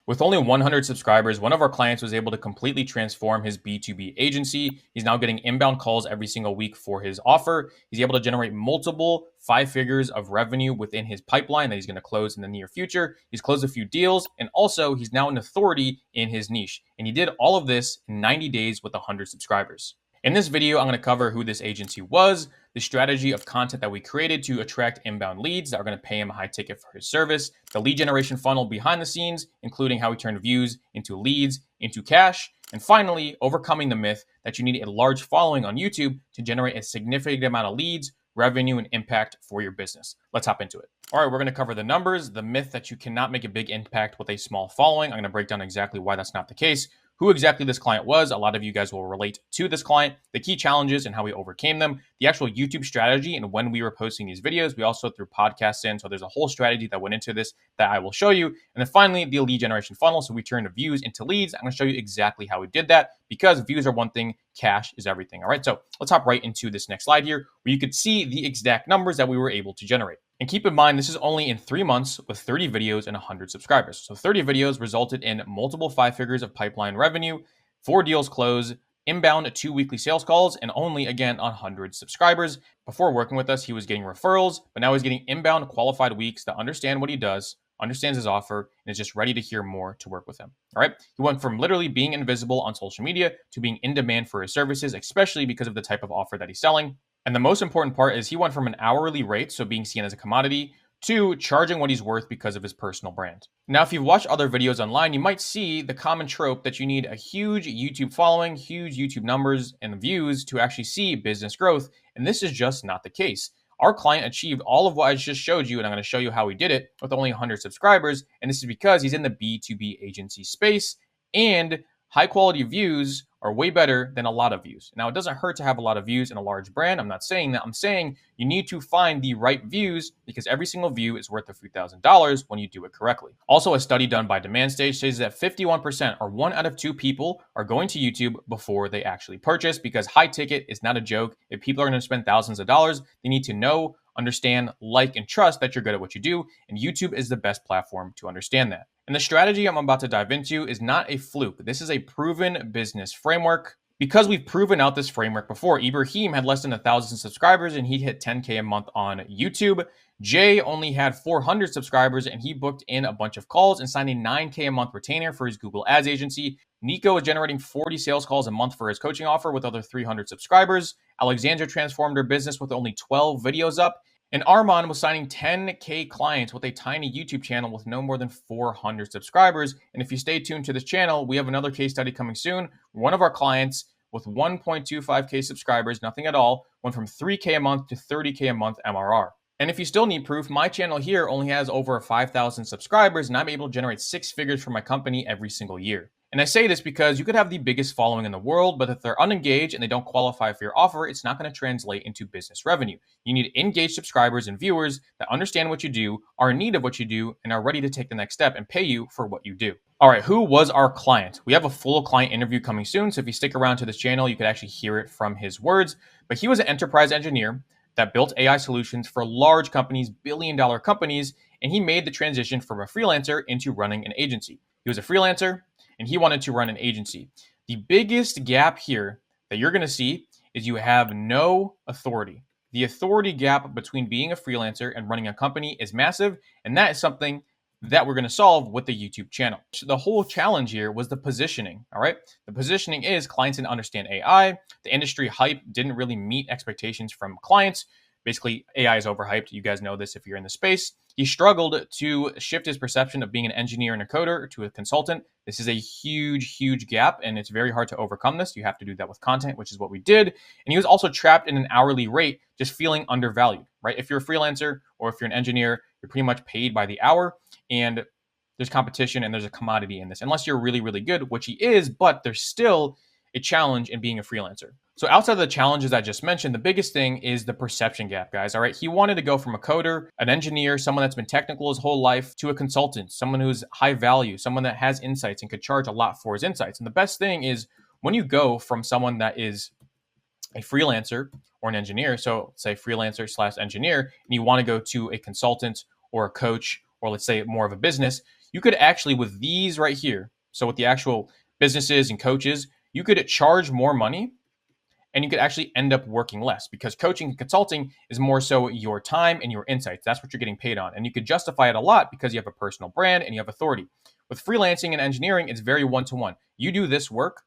With only 100 subscribers, one of our clients was able to completely transform his B2B agency. He's now getting inbound calls every single week for his offer. He's able to generate multiple 5 figures of revenue within his pipeline that he's going to close in the near future. He's closed a few deals, and also he's now an authority in his niche. And he did all of this in 90 days with 100 subscribers. In this video, I'm going to cover who this agency was, the strategy of content that we created to attract inbound leads that are going to pay him a high ticket for his service, the lead generation funnel behind the scenes, including how we turned views into leads, into cash, and finally, overcoming the myth that you need a large following on YouTube to generate a significant amount of leads, revenue, and impact for your business. Let's hop into it. All right, we're going to cover the numbers, the myth that you cannot make a big impact with a small following. I'm going to break down exactly why that's not the case, who exactly this client was. A lot of you guys will relate to this client, the key challenges and how we overcame them, the actual YouTube strategy and when we were posting these videos. We also threw podcasts in, so there's a whole strategy that went into this that I will show you. And then finally, the lead generation funnel. So we turned views into leads. I'm going to show you exactly how we did that because views are one thing, cash is everything. All right, so let's hop right into this next slide here where you could see the exact numbers that we were able to generate. And keep in mind, this is only in 3 months with 30 videos and 100 subscribers. So 30 videos resulted in multiple 5 figures of pipeline revenue, 4 deals closed, inbound 2 weekly sales calls, and only, again, 100 subscribers. Before working with us, he was getting referrals, but now he's getting inbound qualified weeks that understand what he does, understands his offer, and is just ready to hear more to work with him. All right. He went from literally being invisible on social media to being in demand for his services, especially because of the type of offer that he's selling. And the most important part is he went from an hourly rate, so being seen as a commodity, to charging what he's worth because of his personal brand. Now, if you've watched other videos online, you might see the common trope that you need a huge YouTube following, huge YouTube numbers and views to actually see business growth. And this is just not the case. Our client achieved all of what I just showed you, and I'm going to show you how he did it with only 100 subscribers. And this is because he's in the B2B agency space, and high quality views are way better than a lot of views. Now, it doesn't hurt to have a lot of views in a large brand. I'm not saying that. I'm saying you need to find the right views because every single view is worth a few $1,000s when you do it correctly. Also, a study done by Demand Stage says that 51% or 1 out of 2 people are going to YouTube before they actually purchase because high ticket is not a joke. If people are going to spend thousands of dollars, they need to know, understand, like, and trust that you're good at what you do. And YouTube is the best platform to understand that. And the strategy I'm about to dive into is not a fluke. This is a proven business framework because we've proven out this framework before. Ibrahim had less than 1,000 subscribers and he hit 10K a month on YouTube. Jay only had 400 subscribers and he booked in a bunch of calls and signed a 9K a month retainer for his Google Ads agency. Nico is generating 40 sales calls a month for his coaching offer with other 300 subscribers. Alexandra transformed her business with only 12 videos up. And Armand was signing 10K clients with a tiny YouTube channel with no more than 400 subscribers. And if you stay tuned to this channel, we have another case study coming soon. One of our clients with 1.25K subscribers, nothing at all, went from 3K a month to 30K a month MRR. And if you still need proof, my channel here only has over 5,000 subscribers and I'm able to generate 6 figures for my company every single year. And I say this because you could have the biggest following in the world, but if they're unengaged and they don't qualify for your offer, it's not going to translate into business revenue. You need engaged subscribers and viewers that understand what you do, are in need of what you do, and are ready to take the next step and pay you for what you do. All right, who was our client? We have a full client interview coming soon, so if you stick around to this channel, you could actually hear it from his words. But he was an enterprise engineer that built AI solutions for large companies, billion-dollar companies, and he made the transition from a freelancer into running an agency. He was a freelancer, and he wanted to run an agency. The biggest gap here that you're going to see is you have no authority. The authority gap between being a freelancer and running a company is massive, and that is something that we're going to solve with the YouTube channel. The whole challenge here was the positioning, all right? The positioning is clients didn't understand AI. The industry hype didn't really meet expectations from clients. Basically, AI is overhyped. You guys know this if you're in the space. He struggled to shift his perception of being an engineer and a coder to a consultant. This is a huge, huge gap, and it's very hard to overcome this. You have to do that with content, which is what we did. And he was also trapped in an hourly rate, just feeling undervalued, right? If you're a freelancer or if you're an engineer, you're pretty much paid by the hour, and there's competition and there's a commodity in this, unless you're really, really good, which he is, but there's still a challenge in being a freelancer. So outside of the challenges I just mentioned, the biggest thing is the perception gap, guys. All right. He wanted to go from a coder, an engineer, someone that's been technical his whole life, to a consultant, someone who's high value, someone that has insights and could charge a lot for his insights. And the best thing is when you go from someone that is a freelancer or an engineer, so say freelancer / engineer, and you want to go to a consultant or a coach, or let's say more of a business, You could actually, with these right here, so with the actual businesses and coaches, you could charge more money and you could actually end up working less, because coaching and consulting is more so your time and your insights. That's what you're getting paid on. And you could justify it a lot because you have a personal brand and you have authority. With freelancing and engineering, it's very one-to-one. You do this work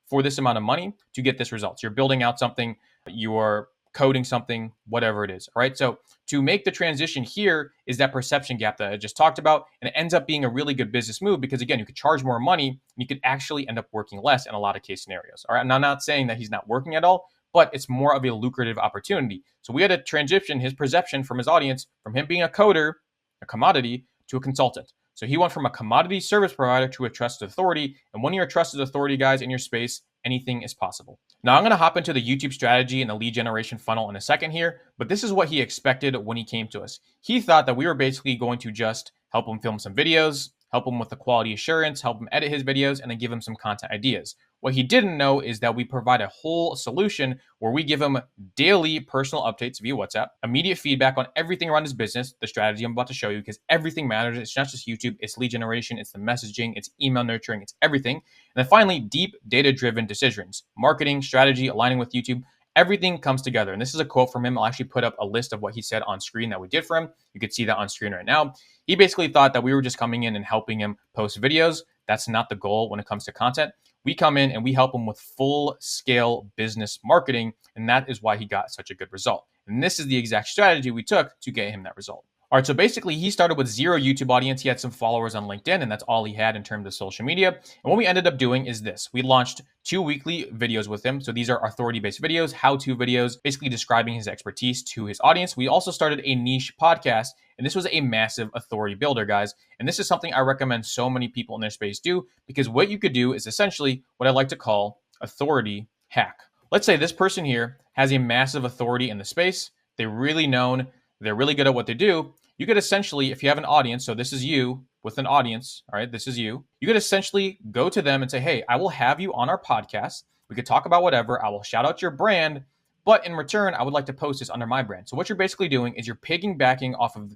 for this amount of money to get this results. You're building out something, you're coding something, whatever it is. All right. So to make the transition here is that perception gap that I just talked about. And it ends up being a really good business move because, again, you could charge more money and you could actually end up working less in a lot of case scenarios. All right. And I'm not saying that he's not working at all, but it's more of a lucrative opportunity. So we had to transition his perception from his audience, from him being a coder, a commodity, to a consultant. So he went from a commodity service provider to a trusted authority. And when you're a trusted authority, guys, in your space, anything is possible. Now, I'm going to hop into the YouTube strategy and the lead generation funnel in a second here, but this is what he expected when he came to us. He thought that we were basically going to just help him film some videos, help him with the quality assurance, help him edit his videos, and then give him some content ideas. What he didn't know is that we provide a whole solution where we give him daily personal updates via WhatsApp, immediate feedback on everything around his business, the strategy I'm about to show you, because everything matters. It's not just YouTube, it's lead generation, it's the messaging, it's email nurturing, it's everything. And then finally, deep data-driven decisions, marketing, strategy, aligning with YouTube. Everything comes together. And this is a quote from him. I'll actually put up a list of what he said on screen that we did for him. You could see that on screen right now. He basically thought that we were just coming in and helping him post videos. That's not the goal when it comes to content. We come in and we help him with full scale business marketing. And that is why he got such a good result. And this is the exact strategy we took to get him that result. All right, so basically he started with 0 YouTube audience. He had some followers on LinkedIn, and that's all he had in terms of social media. And what we ended up doing is this. We launched 2 weekly videos with him. So these are authority-based videos, how-to videos, basically describing his expertise to his audience. We also started a niche podcast, and this was a massive authority builder, guys. And this is something I recommend so many people in their space do, because what you could do is essentially what I like to call authority hack. Let's say this person here has a massive authority in the space. They're really known. They're really good at what they do. You could essentially, if you have an audience, so this is you with an audience, all right, this is you. You could essentially go to them and say, hey, I will have you on our podcast. We could talk about whatever. I will shout out your brand, but in return, I would like to post this under my brand. So what you're basically doing is you're piggybacking off of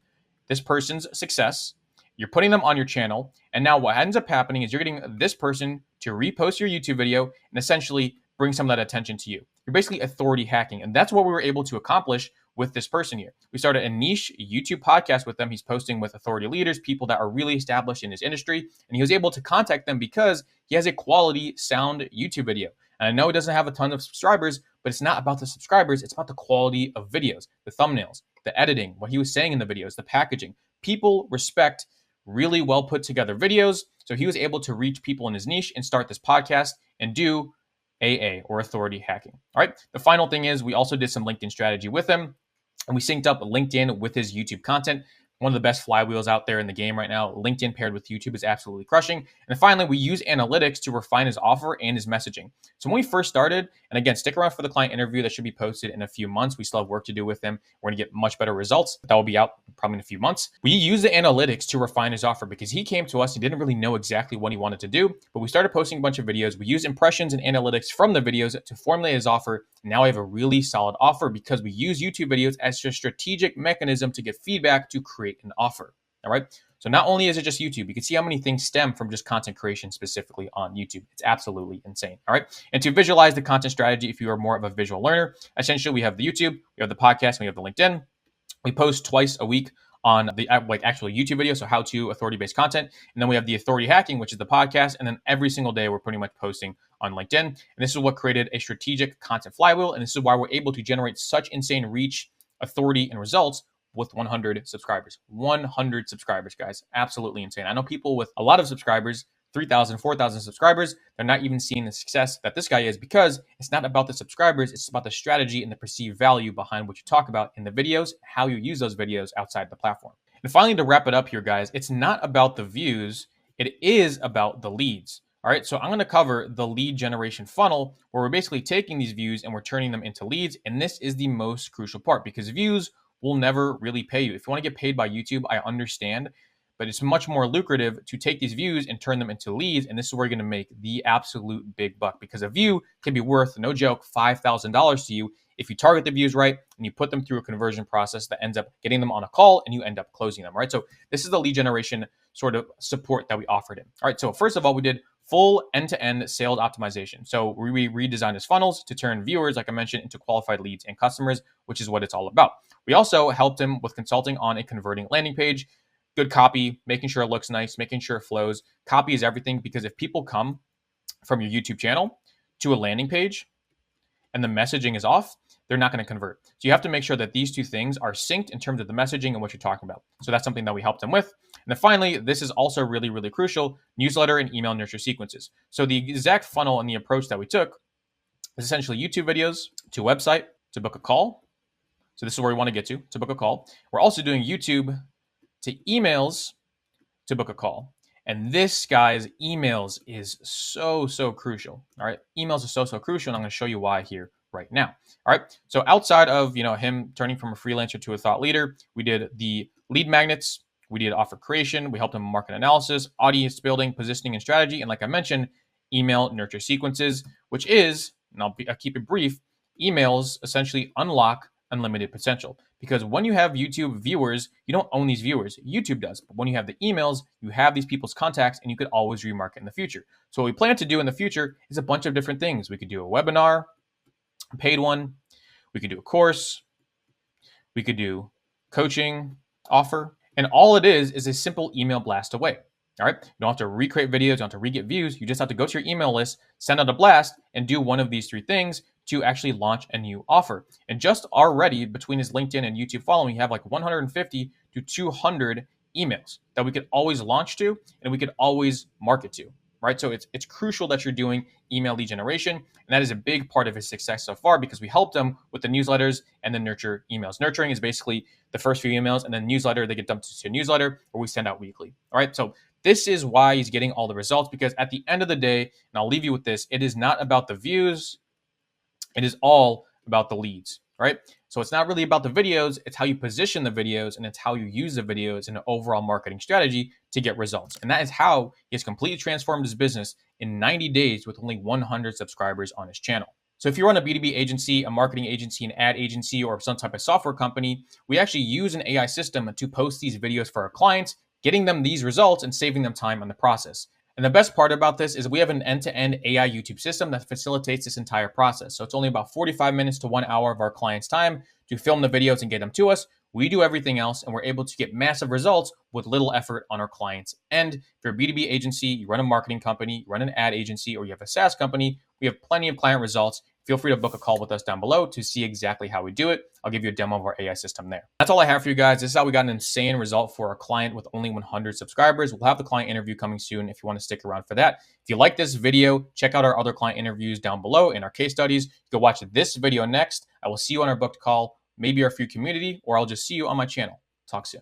this person's success. You're putting them on your channel. And now what ends up happening is you're getting this person to repost your YouTube video and essentially bring some of that attention to you. You're basically authority hacking. And that's what we were able to accomplish with this person here. We started a niche YouTube podcast with them. He's posting with authority leaders, people that are really established in his industry. And he was able to contact them because he has a quality sound YouTube video. And I know he doesn't have a ton of subscribers, but it's not about the subscribers. It's about the quality of videos, the thumbnails, the editing, what he was saying in the videos, the packaging. People respect really well put together videos. So he was able to reach people in his niche and start this podcast and do AA, or authority hacking. All right. The final thing is we also did some LinkedIn strategy with him. And we synced up LinkedIn with his YouTube content. One of the best flywheels out there in the game right now. LinkedIn paired with YouTube is absolutely crushing. And then finally, we use analytics to refine his offer and his messaging. So when we first started, and again, stick around for the client interview that should be posted in a few months. We still have work to do with him. We're going to get much better results. That will be out probably in a few months. We use the analytics to refine his offer because he came to us. He didn't really know exactly what he wanted to do, but we started posting a bunch of videos. We used impressions and analytics from the videos to formulate his offer. Now I have a really solid offer because we use YouTube videos as a strategic mechanism to get feedback to create an offer. All right. So not only is it just YouTube, you can see how many things stem from just content creation specifically on YouTube. It's absolutely insane. All right. And to visualize the content strategy, if you are more of a visual learner, essentially we have the YouTube, we have the podcast, and we have the LinkedIn. We post twice a week on the actual YouTube video, so how-to authority-based content. And then we have the authority hacking, which is the podcast. And then every single day, we're pretty much posting on LinkedIn. And this is what created a strategic content flywheel. And this is why we're able to generate such insane reach, authority, and results with 100 subscribers. 100 subscribers, guys. Absolutely insane. I know people with a lot of subscribers, 3,000, 4,000 subscribers, they're not even seeing the success that this guy is because it's not about the subscribers. It's about the strategy and the perceived value behind what you talk about in the videos, how you use those videos outside the platform. And finally, to wrap it up here, guys, it's not about the views. It is about the leads. All right, so I'm going to cover the lead generation funnel where we're basically taking these views and we're turning them into leads. And this is the most crucial part because views will never really pay you. If you want to get paid by YouTube, I understand, but it's much more lucrative to take these views and turn them into leads. And this is where you're going to make the absolute big buck because a view can be worth, no joke, $5,000 to you if you target the views right and you put them through a conversion process that ends up getting them on a call and you end up closing them, right? So this is the lead generation sort of support that we offered him. All right, so first of all, we did full end-to-end sales optimization. So we redesigned his funnels to turn viewers, like I mentioned, into qualified leads and customers, which is what it's all about. We also helped him with consulting on a converting landing page, good copy, making sure it looks nice, making sure it flows. Copy is everything, because if people come from your YouTube channel to a landing page and the messaging is off, they're not going to convert. So you have to make sure that these two things are synced in terms of the messaging and what you're talking about. So that's something that we helped them with. And then finally, this is also really, really crucial, newsletter and email nurture sequences. So the exact funnel and the approach that we took is essentially YouTube videos to website to book a call. So this is where we want to get to book a call. We're also doing YouTube to emails to book a call. And this, guys, emails is so crucial. All right. Emails are so crucial. And I'm going to show you why here right now. All right. So outside of, him turning from a freelancer to a thought leader, we did the lead magnets. We did offer creation. We helped him market analysis, audience building, positioning, and strategy. And like I mentioned, email nurture sequences, which is, and I'll keep it brief, emails essentially unlock unlimited potential. Because when you have YouTube viewers, you don't own these viewers. YouTube does. But when you have the emails, you have these people's contacts and you could always remarket in the future. So what we plan to do in the future is a bunch of different things. We could do a webinar, a paid one. We could do a course. We could do coaching offer. And all it is a simple email blast away. All right. You don't have to recreate videos. You don't have to re-get views. You just have to go to your email list, send out a blast, and do one of these three things to actually launch a new offer. And just already between his LinkedIn and YouTube following, you have like 150 to 200 emails that we could always launch to and we could always market to, right? So it's crucial that you're doing email lead generation. And that is a big part of his success so far, because we helped him with the newsletters and the nurture emails. Nurturing is basically the first few emails, and then newsletter, they get dumped to a newsletter where we send out weekly. All right. So this is why he's getting all the results, because at the end of the day, and I'll leave you with this, it is not about the views. It is all about the leads, right? So it's not really about the videos. It's how you position the videos, and it's how you use the videos in an overall marketing strategy to get results. And that is how he has completely transformed his business in 90 days with only 100 subscribers on his channel. So if you run a B2B agency, a marketing agency, an ad agency, or some type of software company, we actually use an AI system to post these videos for our clients, getting them these results and saving them time on the process. And the best part about this is we have an end-to-end AI YouTube system that facilitates this entire process. So it's only about 45 minutes to 1 hour of our client's time to film the videos and get them to us. We do everything else, and we're able to get massive results with little effort on our client's end. If you're a B2B agency, you run a marketing company, you run an ad agency, or you have a SaaS company, we have plenty of client results. Feel free to book a call with us down below to see exactly how we do it. I'll give you a demo of our AI system there. That's all I have for you guys. This is how we got an insane result for our client with only 100 subscribers. We'll have the client interview coming soon if you want to stick around for that. If you like this video, check out our other client interviews down below in our case studies. Go watch this video next. I will see you on our booked call, maybe our free community, or I'll just see you on my channel. Talk soon.